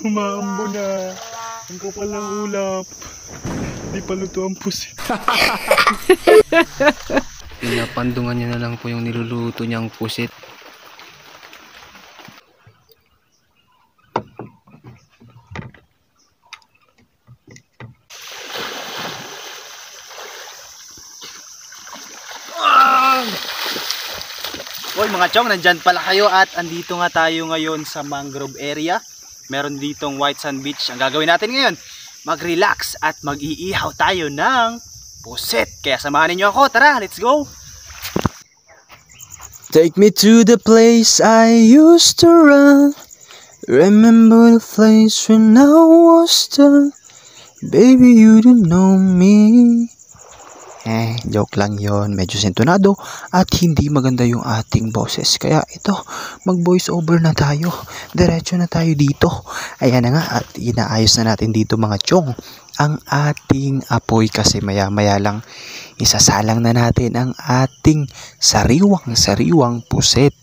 Humambo na. Ang kapal ng ulap. Di pa luto ang pusit. Pinapandungan niya na lang po yung niluluto niyang pusit. Hoy mga chong, nandyan pala kayo at andito nga tayo ngayon sa mangrove area. Meron ditong White Sand Beach. Ang gagawin natin ngayon, mag-relax at mag-iihaw tayo ng pusit. Kaya samahan niyo ako, tara, let's go! Take me to the place I used to run. Remember the place when I was done. Baby, you don't know me. Joke lang yon. Medyo sentonado at hindi maganda yung ating boses. Kaya ito, mag voice over na tayo. Diretso na tayo dito. Ayan na nga at inaayos na natin dito mga chong. Ang ating apoy kasi maya maya lang isasalang na natin ang ating sariwang pusit.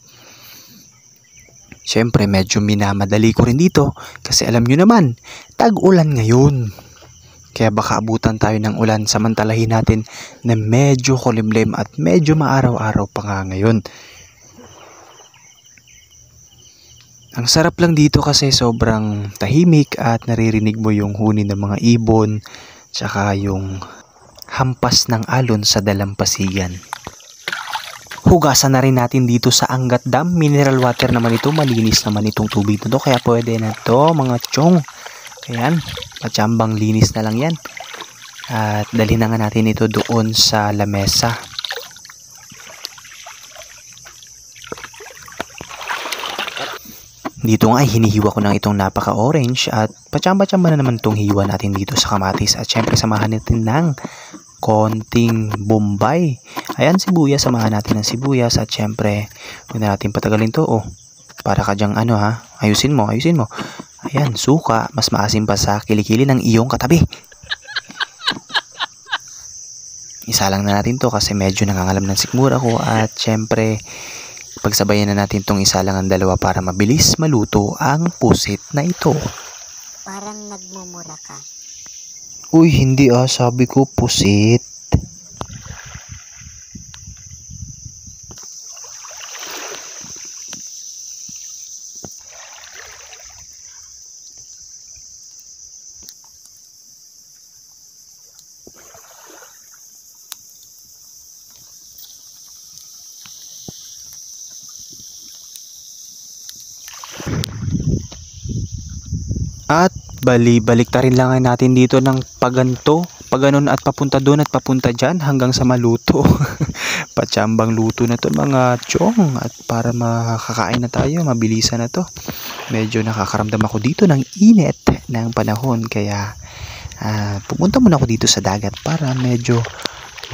Siyempre medyo minamadali ko rin dito kasi alam nyo naman, tag-ulan ngayon. Kaya baka abutan tayo ng ulan, samantalahin natin na medyo kulimlim at medyo maaraw-araw pa nga ngayon. Ang sarap lang dito kasi sobrang tahimik at naririnig mo yung huni ng mga ibon tsaka yung hampas ng alon sa dalampasigan. Hugasan na rin natin dito sa Angat Dam. Mineral water naman ito, malinis naman itong tubig na to kaya pwede na to mga chong. Ayan, patsambang linis na lang yan. At dalhin na nga natin ito doon sa lamesa. Dito nga ay hinihiwa ko ng itong napaka-orange at patsamba-tsamba na naman itong hiwa natin dito sa kamatis. At syempre samahan natin ng konting bombay. Ayan, sibuyas, samahan natin ng sibuyas at syempre huwag na natin patagalin to. Oh, para ka dyang ano ha, ayusin mo. Ayan, suka, mas maasim pa sa kilikili ng iyong katabi. Isa lang na natin to kasi medyo nangangalam ng sikmura ko at syempre pagsabayan na natin tong isa lang ang dalawa para mabilis maluto ang pusit na ito. Parang nagmumura ka. Uy, hindi sabi ko pusit. At balik ta rin lang natin dito ng paganon at papunta doon at papunta dyan hanggang sa maluto. Patsambang luto na to mga chong at para makakain na tayo, mabilisan na to. Medyo nakakaramdam ako dito ng init ng panahon kaya pupunta muna ako dito sa dagat para medyo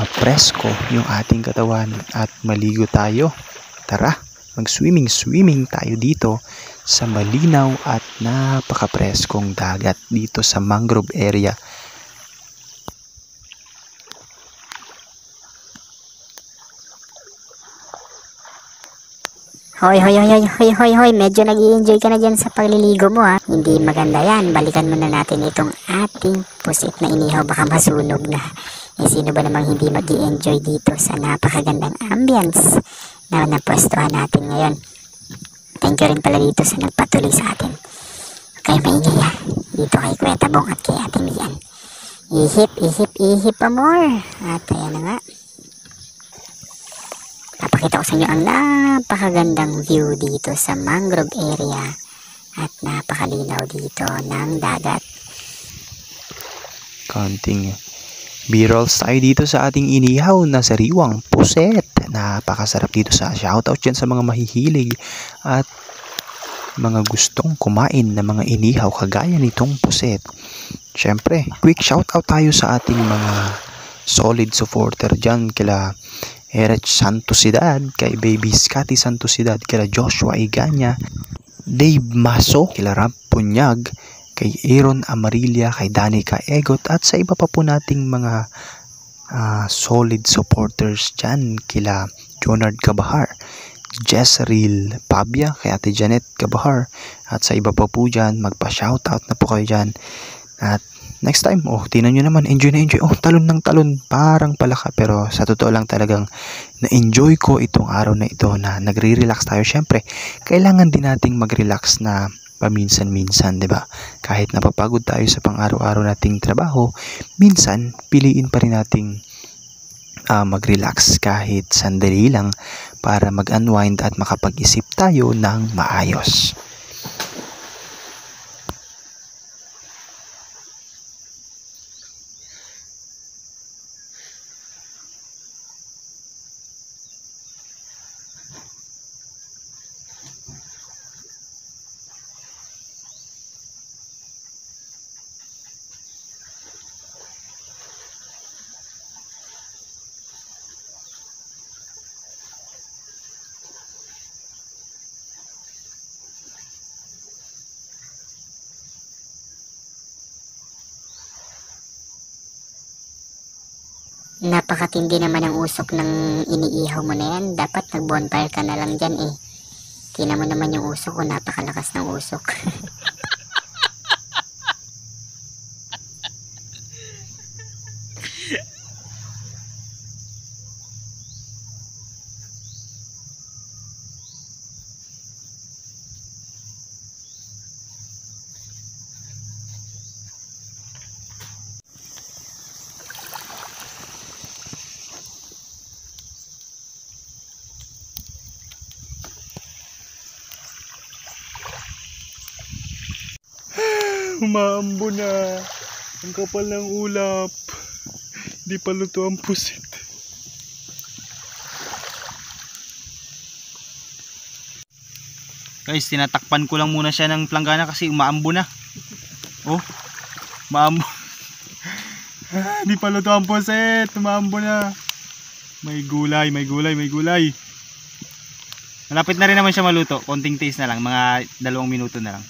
mapresko yung ating katawan at maligo tayo. Tara, mag-swimming tayo dito sa malinaw at napakapreskong dagat dito sa mangrove area. Hoy, medyo nag-i-enjoy ka na dyan sa pagliligo mo ha. Hindi maganda yan, balikan muna natin itong ating pusit na inihaw, baka masunog na. Sino ba namang hindi mag-i-enjoy dito sa napakagandang ambience na napwestuhan natin ngayon. Thank you rin pala dito sa nagpatuloy sa atin. Kayo maingay ha. Dito kay Kuya Tabong at kay Ate Mian. Ihip pa more. At ayan na nga. Papakita ko sa inyo ang napakagandang view dito sa mangrove area. At napakalinaw dito ng dagat. Konting B-rolls tayo dito sa ating inihaw na sariwang puset. Napakasarap dito sa shoutout dyan sa mga mahihilig at mga gustong kumain na mga inihaw kagaya nitong puset. Syempre, quick shoutout tayo sa ating mga solid supporter dyan kila Erich Santosidad, kay Baby Scotty Santosidad, kila Joshua Iganya, Dave Maso, kila Ramp Punyag, kay Aaron Amarilla, kay Danica Egot at sa iba pa po nating mga solid supporters dyan kila Jonard Cabahar, Jezreel Pabia, kay Ate Janet Cabahar, at sa iba pa po dyan, magpa-shoutout na po kayo dyan. At next time, tinan nyo naman, enjoy na enjoy. Talon ng talon, parang palaka. Pero sa totoo lang talagang na-enjoy ko itong araw na ito na nagre-relax tayo. Syempre, kailangan din nating mag-relax na paminsan-minsan, 'di ba? Kahit napapagod tayo sa pang-araw-araw nating trabaho, minsan piliin pa rin nating mag-relax kahit sandali lang para mag-unwind at makapag-isip tayo ng maayos. Napakatindi naman ang usok ng iniihaw mo na yan. Dapat nag-bonfire ka na lang dyan eh. Tingnan mo naman yung usok ko, napakalakas ng usok. Umaambo na. Ang kapal ng ulap. Di pa luto ang pusit. Guys, tinatakpan ko lang muna siya ng planggana kasi umaambo na. Maambo. Di pa luto ang pusit. Umaambo na. May gulay. Malapit na rin naman siya maluto. Konting taste na lang. Mga 2 minuto na lang.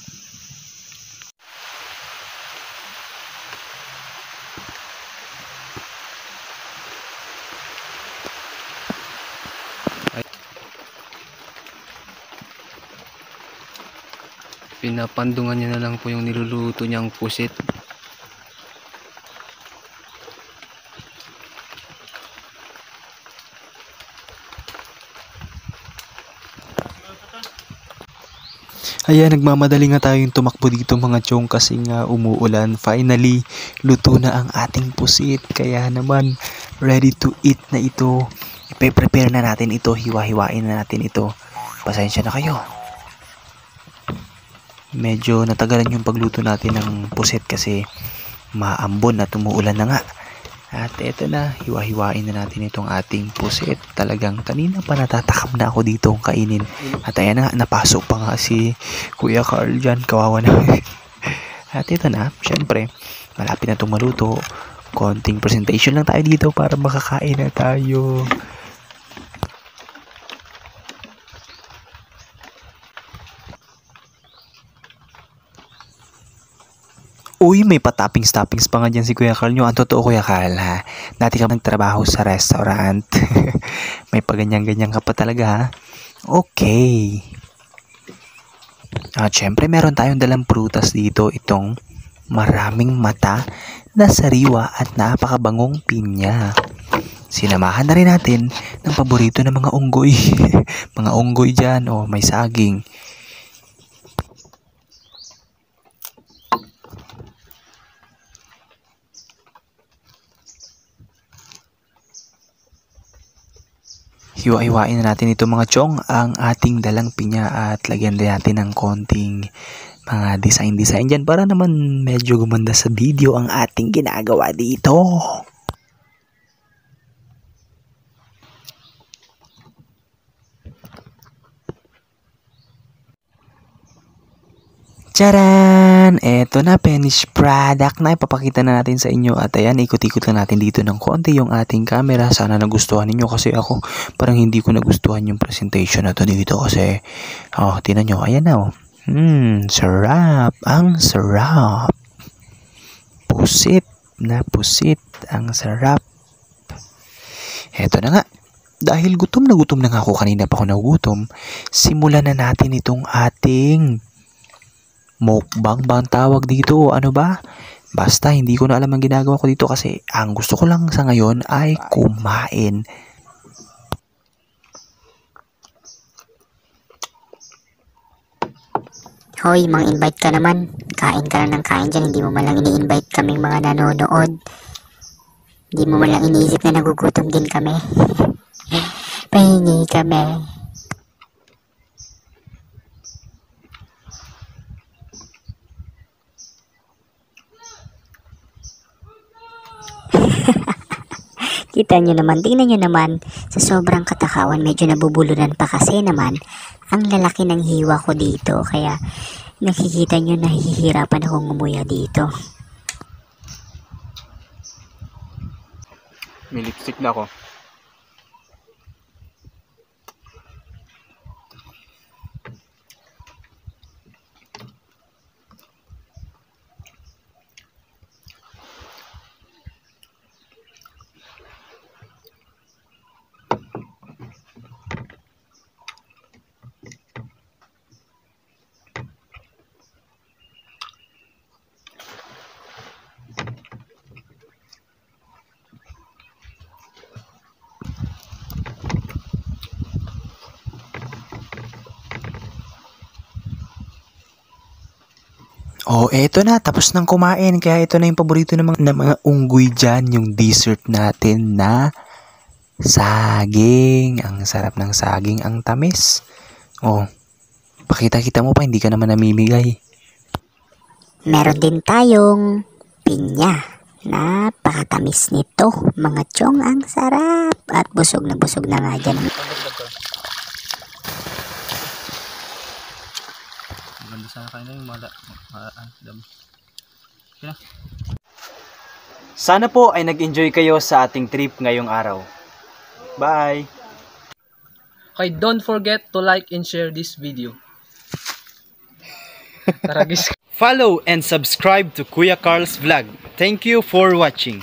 Pinapandungan niya na lang po yung niluluto niyang pusit. Ayan, nagmamadali nga tayong tumakbo dito mga chong kasi nga umuulan. Finally, luto na ang ating pusit. Kaya naman, ready to eat na ito. Ipe-prepare na natin ito. Hiwa-hiwain na natin ito. Pasensya na kayo. Medyo natagalan yung pagluto natin ng pusit kasi maambon at umuulan na nga. At eto na, hiwa-hiwain na natin itong ating pusit. Talagang kanina pa natatakam na ako dito kainin. At ayan na, napasok pa nga si Kuya Carl dyan. Kawawa na. At ito na, syempre, malapit na itong maluto. Konting presentation lang tayo dito para makakain na tayo. Uy, may pa-toppings pa nga dyan si Kuya Carl nyo. Ang totoo, Kuya Carl, ha? Dati ka nagtrabaho sa restaurant. May paganyan-ganyan ka pa talaga, ha? Okay. At syempre, meron tayong dalang prutas dito. Itong maraming mata na sariwa at napakabangong pinya. Sinamahan na rin natin ng paborito ng mga unggoy. Mga unggoy dyan, may saging. Hiwa-hiwain na natin ito mga chong, ang ating dalang pinya at lagyan din natin ng konting mga design dyan para naman medyo gumanda sa video ang ating ginagawa dito. Charan! Eto na, finished product na. Ipapakita na natin sa inyo. At ayan, ikot-ikot lang natin dito ng konti yung ating camera. Sana nagustuhan ninyo kasi ako parang hindi ko nagustuhan yung presentation na to dito kasi tinan nyo, ayan na sarap. Ang sarap. Pusit na pusit. Ang sarap. Eto na nga. dahil gutom na nga ako, kanina pa ako nagutom, simulan na natin itong ating mukbang bang tawag dito, ano ba? Basta hindi ko na alam ang ginagawa ko dito kasi ang gusto ko lang sa ngayon ay kumain. Hoy, mang-invite ka naman. Kain ka na ng kain dyan. Hindi mo malang ini-invite kaming mga nanonood. Hindi mo malang iniisip na nagugutom din kami. Pahingi kami. Kita nyo naman, tingnan nyo naman, sa sobrang katakawan, medyo nabubulunan pa kasi naman, ang lalaki ng hiwa ko dito, kaya nakikita nyo nahihirapan akong ngumuya dito. May lipstick na ako. Oh, eto na. Tapos nang kumain. Kaya ito na yung paborito ng mga unggoy dyan. Yung dessert natin na saging. Ang sarap ng saging. Ang tamis. Oh, pakita-kita mo pa. Hindi ka naman namimigay. Meron din tayong pinya. Napakatamis nito. Mga chong, ang sarap. At busog na nga dyan. Maganda sana kayo na yung dami. Sana po ay nag-enjoy kayo sa ating trip ngayong araw. Bye! Okay, don't forget to like and share this video. Tara guys. Follow and subscribe to Kuya Carl's Vlog. Thank you for watching.